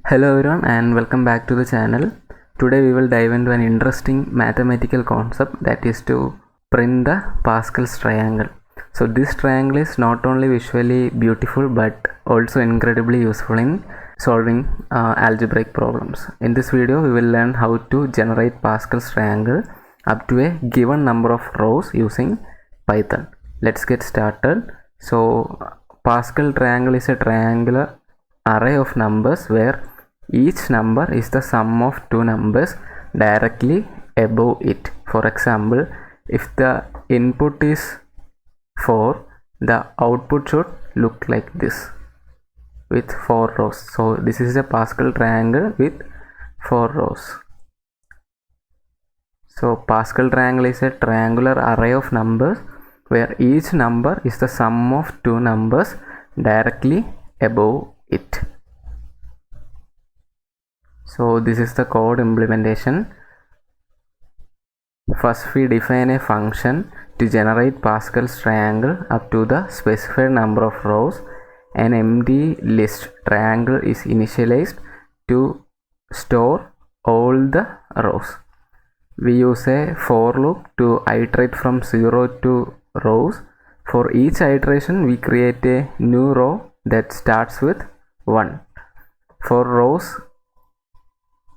Hello everyone and welcome back to the channel. Today we will dive into an interesting mathematical concept, that is to print the Pascal's triangle. So this triangle is not only visually beautiful but also incredibly useful in solving algebraic problems. In this video we will learn how to generate Pascal's triangle up to a given number of rows using Python. Let's get started. So Pascal triangle is a triangular array of numbers where each number is the sum of two numbers directly above it. For example, if the input is 4, the output should look like this with 4 rows. So this is a Pascal triangle with 4 rows. So Pascal triangle is a triangular array of numbers where each number is the sum of two numbers directly above it. So this is the code implementation. First we define a function to generate Pascal's triangle up to the specified number of rows. An empty list triangle is initialized to store all the rows. We use a for loop to iterate from 0 to rows. For each iteration we create a new row that starts with 1. For rows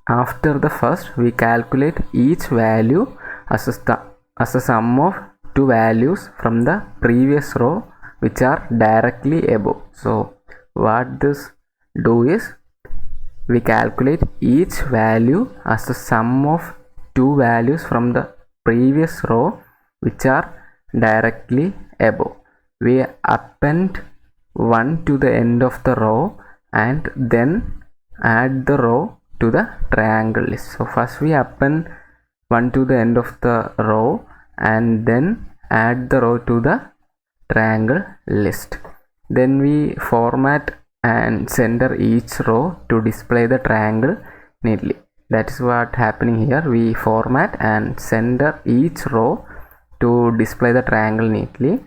after the first, we calculate each value as a sum of two values from the previous row which are directly above. So what this do is we calculate each value as the sum of two values from the previous row which are directly above. We append 1 to the end of the row and then add the row to the triangle list. So first we append 1 to the end of the row and then add the row to the triangle list. Then we format and center each row to display the triangle neatly. That is what happening here. We format and center each row to display the triangle neatly.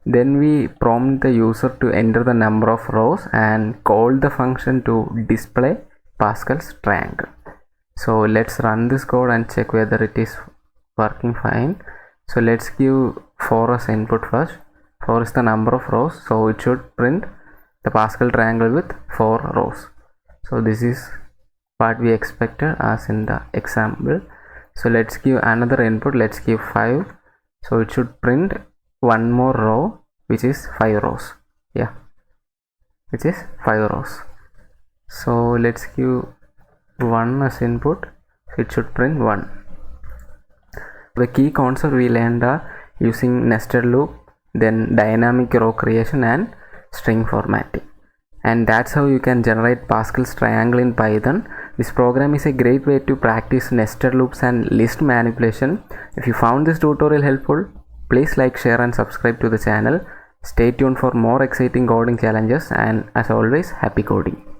Then we prompt the user to enter the number of rows and call the function to display Pascal's triangle. So let's run this code and check whether it is working fine. So let's give 4 as input first. 4 is the number of rows, so it should print the Pascal triangle with 4 rows. So this is what we expected as in the example. So let's give another input. Let's give 5. So it should print one more row which is 5 rows. Yeah, which is 5 rows. So let's give 1 as input. It should print 1. The key concept we learned are using nested loop, then dynamic row creation and string formatting. And that's how you can generate Pascal's triangle in Python. This program is a great way to practice nested loops and list manipulation. If you found this tutorial helpful, please like, share and subscribe to the channel. Stay tuned for more exciting coding challenges, and as always, happy coding.